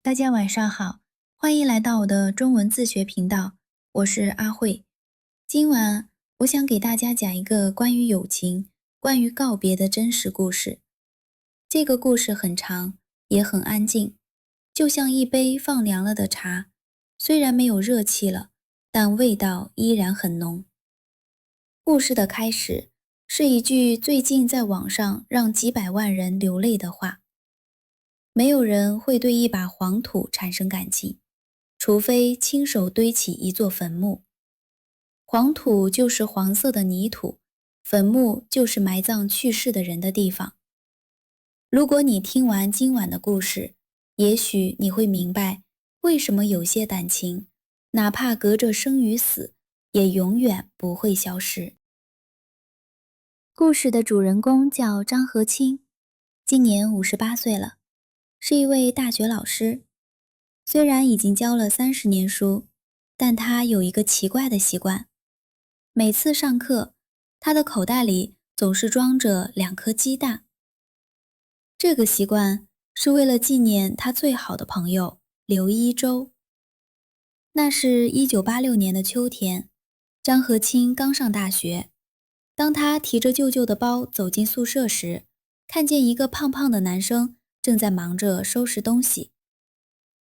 大家晚上好，欢迎来到我的中文自学频道，我是阿慧。今晚我想给大家讲一个关于友情、关于告别的真实故事。这个故事很长，也很安静，就像一杯放凉了的茶，虽然没有热气了，但味道依然很浓。故事的开始是一句最近在网上让几百万人流泪的话。没有人会对一把黄土产生感情，除非亲手堆起一座坟墓。黄土就是黄色的泥土，坟墓就是埋葬去世的人的地方。如果你听完今晚的故事，也许你会明白，为什么有些感情，哪怕隔着生与死，也永远不会消失。故事的主人公叫张和清，今年58岁了。是一位大学老师，虽然已经教了30年书，但他有一个奇怪的习惯。每次上课，他的口袋里总是装着2颗鸡蛋。这个习惯是为了纪念他最好的朋友刘一舟。那是1986年的秋天，张和清刚上大学。当他提着旧旧的包走进宿舍时，看见一个胖胖的男生正在忙着收拾东西。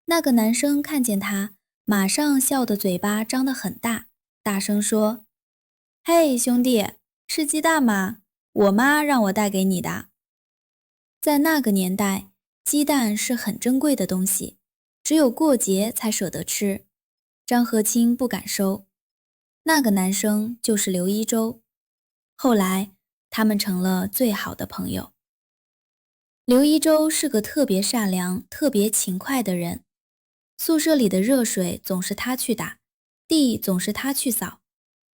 那个男生看见他，马上笑得嘴巴张得很大，大声说：“嘿，兄弟，吃鸡蛋吗？我妈让我带给你的。”在那个年代，鸡蛋是很珍贵的东西，只有过节才舍得吃。张和清不敢收。那个男生就是刘一舟。后来，他们成了最好的朋友。刘一舟是个特别善良、特别勤快的人。宿舍里的热水总是他去打，地总是他去扫，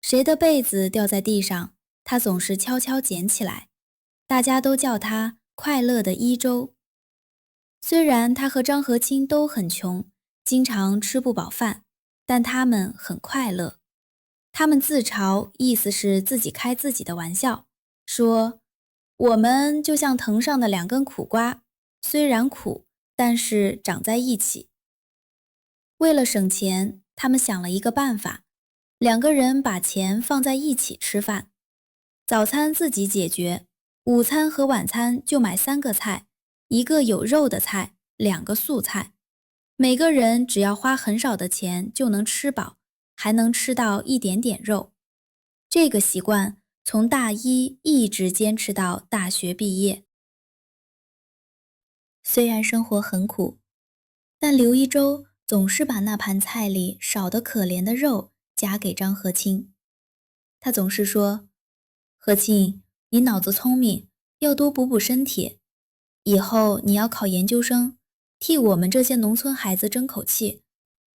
谁的被子掉在地上，他总是悄悄捡起来。大家都叫他快乐的一舟。虽然他和张和清都很穷，经常吃不饱饭，但他们很快乐。他们自嘲，意思是自己开自己的玩笑，说我们就像藤上的2根苦瓜，虽然苦，但是长在一起。为了省钱，他们想了一个办法，2个人把钱放在一起吃饭。早餐自己解决，午餐和晚餐就买3个菜，1个有肉的菜，2个素菜。每个人只要花很少的钱就能吃饱，还能吃到一点点肉。这个习惯从大一一直坚持到大学毕业。虽然生活很苦，但刘一舟总是把那盘菜里少得可怜的肉夹给张和清。他总是说：和清，你脑子聪明，要多补补身体。以后你要考研究生，替我们这些农村孩子争口气，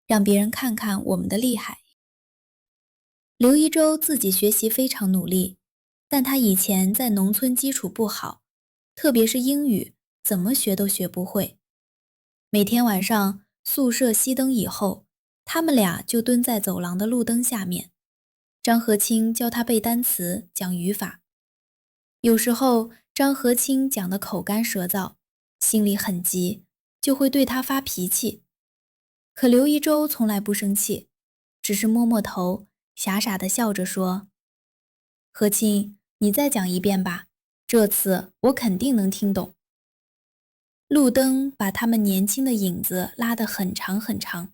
让别人看看我们的厉害。刘一舟自己学习非常努力，但他以前在农村基础不好，特别是英语，怎么学都学不会。每天晚上宿舍熄灯以后，他们俩就蹲在走廊的路灯下面。张和清教他背单词，讲语法。有时候张和清讲得口干舌燥，心里很急，就会对他发脾气。可刘一舟从来不生气，只是摸摸头，傻傻地笑着说：和清，你再讲一遍吧，这次我肯定能听懂。路灯把他们年轻的影子拉得很长很长，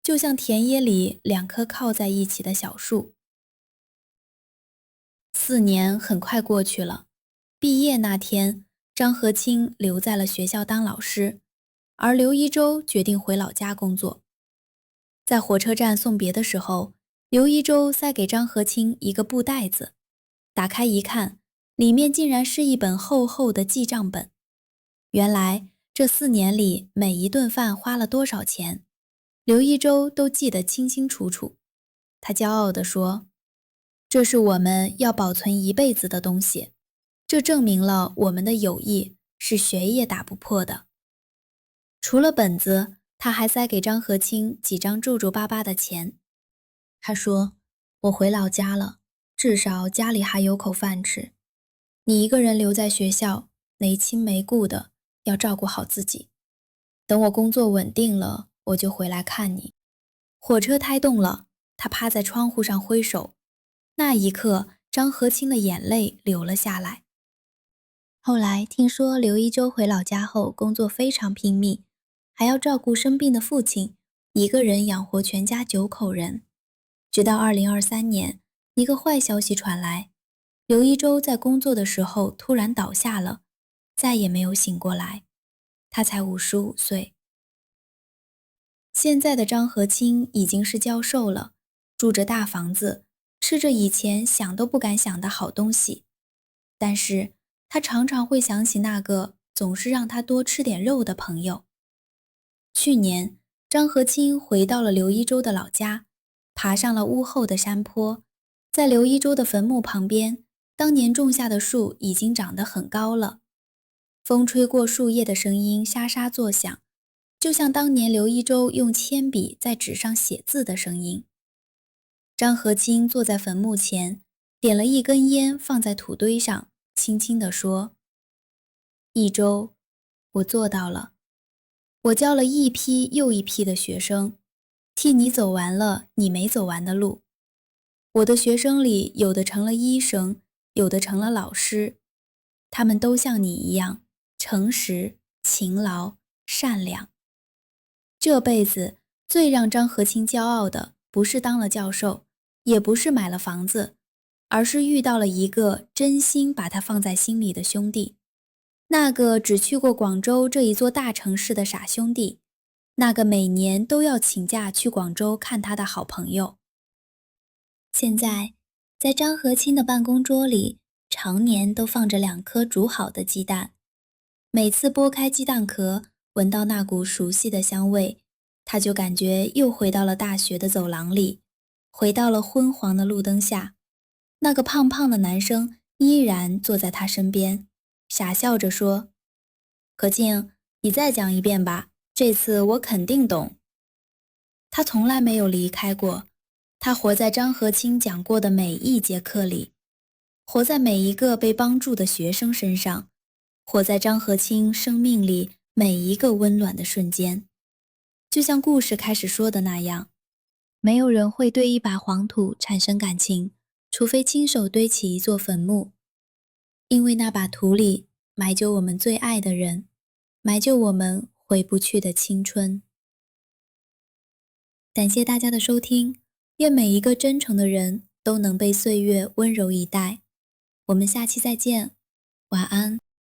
就像田野里2棵靠在一起的小树。4年很快过去了，毕业那天，张和清留在了学校当老师，而刘一舟决定回老家工作。在火车站送别的时候，刘一舟塞给张和清一个布袋子，打开一看，里面竟然是一本厚厚的记账本。原来这4年里每一顿饭花了多少钱，刘一舟都记得清清楚楚。他骄傲地说：这是我们要保存一辈子的东西，这证明了我们的友谊是谁也打不破的。除了本子，他还塞给张和清几张皱皱巴巴的钱。他说：我回老家了，至少家里还有口饭吃。你一个人留在学校，没亲没故的，要照顾好自己。等我工作稳定了，我就回来看你。火车胎动了，他趴在窗户上挥手。那一刻，张和清的眼泪流了下来。后来听说刘一舟回老家后工作非常拼命，还要照顾生病的父亲，一个人养活全家9口人。直到2023年，一个坏消息传来，刘一舟在工作的时候突然倒下了，再也没有醒过来。他才55岁。现在的张和清已经是教授了，住着大房子，吃着以前想都不敢想的好东西。但是他常常会想起那个总是让他多吃点肉的朋友。去年，张和清回到了刘一舟的老家，爬上了屋后的山坡，在刘一舟的坟墓旁边，当年种下的树已经长得很高了。风吹过树叶的声音沙沙作响，就像当年刘一舟用铅笔在纸上写字的声音。张和清坐在坟墓前，点了一根烟放在土堆上，轻轻地说：一舟，我做到了。我教了一批又一批的学生，替你走完了你没走完的路。我的学生里有的成了医生，有的成了老师，他们都像你一样诚实、勤劳、善良。这辈子最让张和清骄傲的，不是当了教授，也不是买了房子，而是遇到了一个真心把他放在心里的兄弟。那个只去过广州这一座大城市的傻兄弟，那个每年都要请假去广州看他的好朋友。现在，在张和清的办公桌里，常年都放着2颗煮好的鸡蛋。每次剥开鸡蛋壳，闻到那股熟悉的香味，他就感觉又回到了大学的走廊里，回到了昏黄的路灯下。那个胖胖的男生依然坐在他身边，傻笑着说：可静，你再讲一遍吧，这次我肯定懂。他从来没有离开过，他活在张和清讲过的每一节课里，活在每一个被帮助的学生身上，活在张和清生命里每一个温暖的瞬间。就像故事开始说的那样，没有人会对一把黄土产生感情，除非亲手堆起一座坟墓。因为那把土里埋就我们最爱的人，埋就我们回不去的青春。感谢大家的收听，愿每一个真诚的人都能被岁月温柔以待。我们下期再见，晚安。